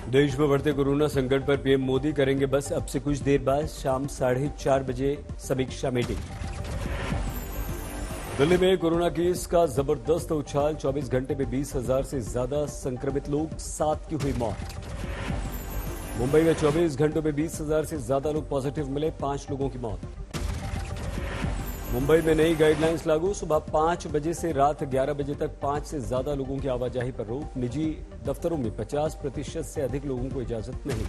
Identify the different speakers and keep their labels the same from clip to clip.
Speaker 1: देश में बढ़ते कोरोना संकट पर पीएम मोदी करेंगे बस अब से कुछ देर बाद शाम 4:30 बजे समीक्षा मीटिंग। दिल्ली में कोरोना केस का जबरदस्त उछाल, 24 घंटे में 20,000 से ज्यादा संक्रमित लोग, 7 की हुई मौत। मुंबई में 24 घंटों में 20,000 से ज्यादा लोग पॉजिटिव मिले, 5 लोगों की मौत। मुंबई में नई गाइडलाइंस लागू, सुबह 5 बजे से रात 11 बजे तक 5 से ज्यादा लोगों की आवाजाही पर रोक। निजी दफ्तरों में 50% से अधिक लोगों को इजाजत नहीं।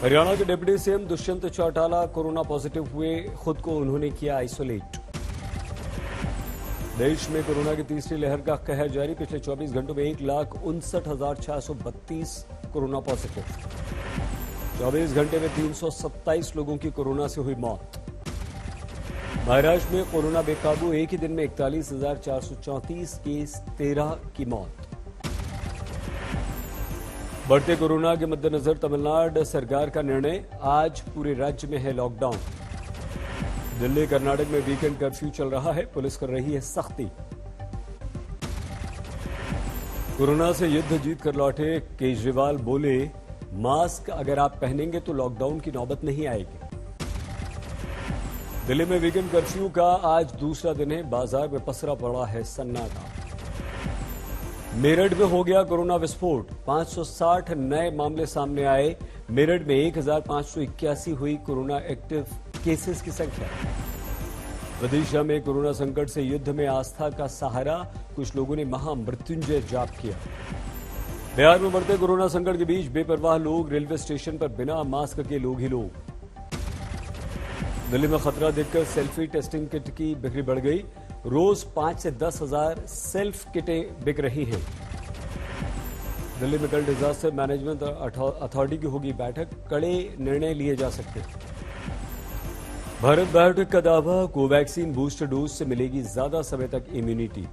Speaker 1: हरियाणा के deputy CM Dushyant Chautala corona positive हुए, खुद को उन्होंने किया आइसोलेट। देश में कोरोना की तीसरी लहर का कहर जारी, पिछले 24 घंटों में 1,59,632 कोरोना पॉजिटिव। 24 घंटे में 327 लोगों की कोरोना से हुई मौत। महाराष्ट्र में कोरोना बेकाबू, एक ही दिन में 41,434 केस, 13 की मौत। बढ़ते कोरोना के मद्देनजर तमिलनाडु सरकार का निर्णय, आज पूरे राज्य में है लॉकडाउन। दिल्ली कर्नाटक में वीकेंड कर्फ्यू चल रहा है, पुलिस कर रही है सख्ती। कोरोना से युद्ध जीत कर लौटे केजरीवाल बोले, मास्क अगर आप पहनेंगे तो लॉकडाउन की नौबत नहीं आएगी। दिल्ली में वीकेंड कर्फ्यू का आज दूसरा दिन है, बाजार में पसरा पड़ा है सन्नाटा। मेरठ में हो गया कोरोना विस्फोट, 560 नए मामले सामने आए। मेरठ में 1,581 हुई कोरोना एक्टिव केसेस की संख्या। विदिशा में कोरोना संकट से युद्ध में आस्था का सहारा, कुछ लोगों ने महामृत्युंजय जाप किया। बिहार में बढ़ते कोरोना संकट के बीच बेपरवाह लोग, रेलवे स्टेशन पर बिना मास्क के लोग ही लोग। दिल्ली में खतरा देखकर सेल्फी टेस्टिंग किट की बिक्री बढ़ गई, रोज 5 से 10 हजार सेल्फ किटें बिक रही हैं। दिल्ली में कल डिजास्टर मैनेजमेंट अथॉरिटी की होगी बैठक, कड़े निर्णय लिए जा सकते हैं। भारत बायोटेक का दावा, कोवैक्सीन बूस्टर डोज से मिलेगी ज्यादा समय तक इम्यूनिटी।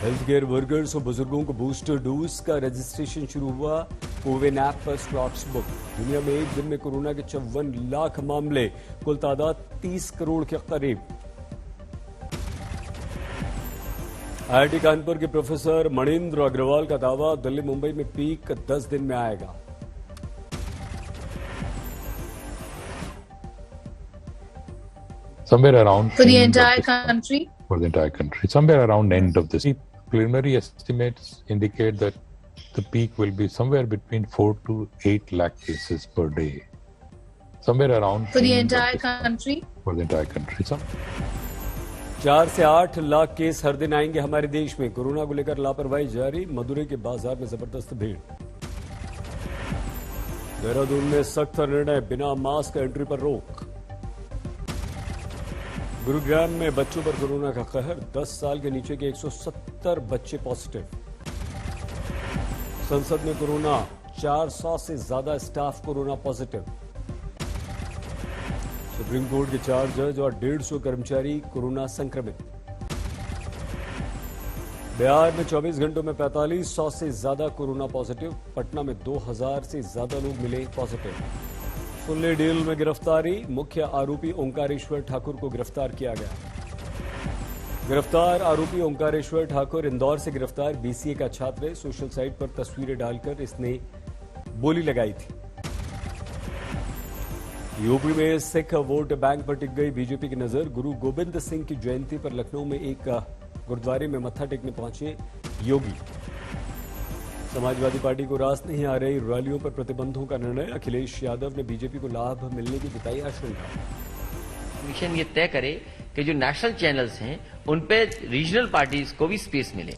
Speaker 1: हेल्थ केयर वर्कर्स और बुजुर्गों को बूस्टर डोज का रजिस्ट्रेशन शुरू हुआ, कोविन ऐप पर स्लॉट्स बुक। दुनिया में एक दिन में कोरोना के 54 लाख मामले, कुल तादाद 30 करोड़ के करीब। आईआईटी कानपुर के प्रोफेसर मणिंद्र अग्रवाल का दावा, दिल्ली मुंबई में पीक 10 दिन में आएगा।
Speaker 2: Somewhere around
Speaker 3: for the entire country.
Speaker 2: For the entire country, somewhere around end of this. Preliminary estimates indicate that the peak will be somewhere between 4 to 8 lakh cases per day. Somewhere around
Speaker 3: for the entire country.
Speaker 2: For the entire country.
Speaker 1: 4 से 8 lakh case हर दिन आएंगे हमारे देश में। Corona को लेकर लापरवाही जारी, मदुरै के बाजार में जबरदस्त भीड़। देहरादून में सख्त निर्णय, बिना मास्क एंट्री पर रोक। गुरुग्राम में बच्चों पर कोरोना का कहर, 10 साल के नीचे के 170 बच्चे पॉजिटिव। संसद में कोरोना, 400 से ज्यादा staff corona positive. Supreme court के 4 जज और 150 कर्मचारी कोरोना संक्रमित। बिहार में 24 घंटों में 4500 से ज्यादा कोरोना पॉजिटिव। पटना में 2000 से ज्यादा लोग मिले पॉजिटिव। सुनले डील में गिरफ्तारी, मुख्य आरोपी ओंकारेश्वर ठाकुर को गिरफ्तार किया गया। गिरफ्तार आरोपी ओंकारेश्वर ठाकुर इंदौर से गिरफ्तार, बीसीए का छात्र है। सोशल साइट पर तस्वीरें डालकर इसने बोली लगाई थी। यूपी में सिख वोट बैंक पर टिक गई बीजेपी की नजर, गुरु गोविंद सिंह की जयंती पर लखनऊ में एक गुरुद्वारे में मत्था टेकने पहुंचे योगी। समाजवादी पार्टी को रास नहीं आ रही रैलियों पर प्रतिबंधों का निर्णय, अखिलेश यादव ने बीजेपी को लाभ मिलने की जताई आशंका।
Speaker 4: मिशन ये तय करे कि जो नेशनल चैनल्स हैं उन पे रीजनल पार्टीज को भी स्पेस मिले।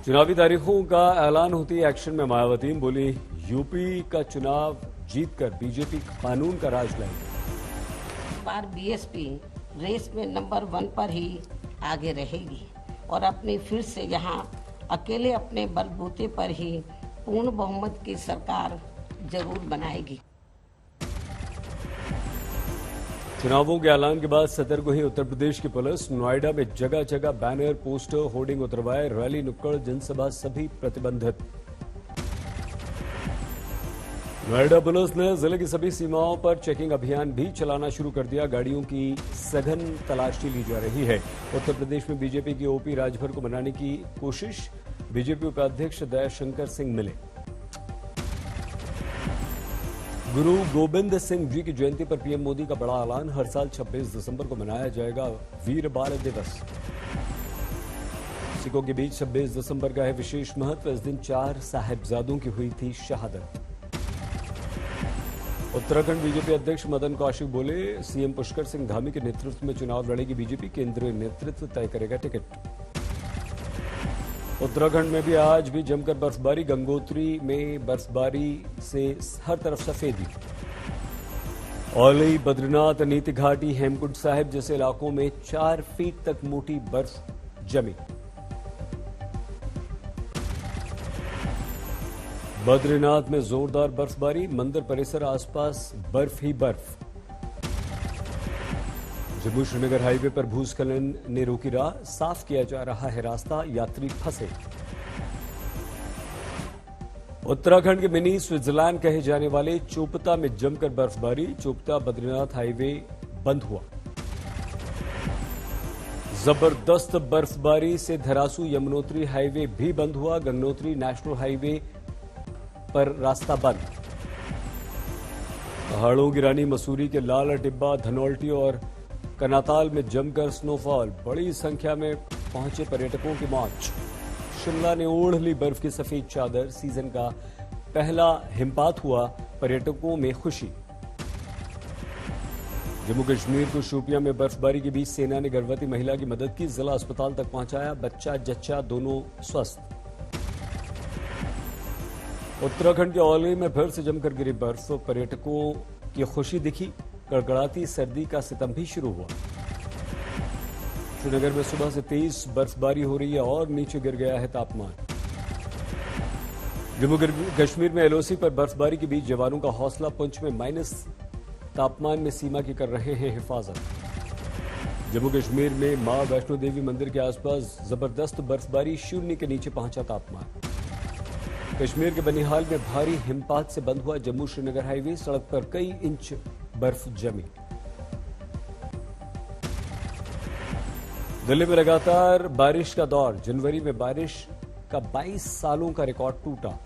Speaker 1: चुनावी तारीखों का ऐलान होती है एक्शन में मायावती, बोली यूपी का चुनाव जीतकर बीजेपी कानून का राज लाएगी।
Speaker 5: इस बार बीएसपी रेस में नंबर 1 पर ही आगे रहेगी और अपनी फिर से यहाँ अकेले अपने बलबूते पर ही पूर्ण बहुमत की सरकार जरूर बनाएगी।
Speaker 1: चुनावों के ऐलान के बाद सतर्क हुई उत्तर प्रदेश की पुलिस, नोएडा में जगह जगह बैनर, पोस्टर, होर्डिंग उतरवाए, रैली, नुक्कड़, जनसभा सभी प्रतिबंधित। नोएडा पुलिस ने जिले की सभी सीमाओं पर चेकिंग अभियान भी चलाना शुरू कर दिया। गाड़ियों की सघन तलाशी ली जा रही है। उत्तर प्रदेश में बीजेपी की ओपी राजभर को मनाने की कोशिश। बीजेपी उपाध्यक्ष दयाशंकर सिंह मिले। गुरु गोबिंद सिंह जी की जयंती पर पीएम मोदी का बड़ा ऐलान। हर साल 26 दिसंबर को मनाया जाएगा वीर बाल दिवस। सिखों के बीच 26 दिसंबर का है विशेष महत्व। इस दिन 4 साहिबजादों की हुई थी शहादत। उत्तराखंड बीजेपी अध्यक्ष मदन कौशिक बोले, सीएम पुष्कर सिंह धामी के नेतृत्व में चुनाव लड़ेगी बीजेपी। केंद्रीय नेतृत्व तय करेगा टिकट। उत्तराखंड में भी आज भी जमकर बर्फबारी। गंगोत्री में बर्फबारी से हर तरफ सफेदी। औली, बद्रीनाथ, नीति घाटी, हेमकुंड साहिब जैसे इलाकों में 4 फीट तक मोटी बर्फ जमी। बद्रीनाथ में जोरदार बर्फबारी। मंदिर परिसर आसपास बर्फ ही बर्फ। जम्मू श्रीनगर हाईवे पर भूस्खलन ने रोकी राह। साफ किया जा रहा है रास्ता। यात्री फंसे। उत्तराखंड के मिनी स्विट्जरलैंड कहे जाने वाले चोपता में जमकर बर्फबारी। चोपता बद्रीनाथ हाईवे बंद हुआ। जबरदस्त बर्फबारी से धरासू यमुनोत्री हाईवे भी बंद हुआ। गंगोत्री नेशनल हाईवे पर रास्ता बंद। पहाड़ों की रानी मसूरी के लाल टिब्बा, धनौल्टी और कनाताल में जमकर स्नोफॉल। बड़ी संख्या में पहुंचे पर्यटकों की मौज। शिमला ने ओढ़ ली बर्फ की सफेद चादर। सीजन का पहला हिमपात हुआ। पर्यटकों में खुशी। जम्मू कश्मीर को शोपियां में बर्फबारी के बीच सेना ने गर्भवती महिला की मदद की। जिला अस्पताल तक पहुंचाया। बच्चा जच्चा दोनों स्वस्थ। उत्तराखंड के औली में फिर से जमकर गिरी बर्फ। पर्यटकों की खुशी दिखी। कड़कड़ाती सर्दी का सितम भी शुरू हुआ। श्रीनगर में सुबह से तेज बर्फबारी हो रही है और नीचे गिर गया है तापमान। जम्मू कश्मीर में एलओसी पर बर्फबारी के बीच जवानों का हौसला। पुंछ में माइनस तापमान में सीमा की कर रहे हैं हिफाजत। जम्मू कश्मीर में मां वैष्णो देवी मंदिर के आसपास जबरदस्त बर्फबारी। शून्य के नीचे पहुंचा तापमान। कश्मीर के बनिहाल में भारी हिमपात से बंद हुआ जम्मू श्रीनगर हाईवे। सड़क पर कई इंच बर्फ जमी। दिल्ली में लगातार बारिश का दौर। जनवरी में बारिश का 22 सालों का रिकॉर्ड टूटा।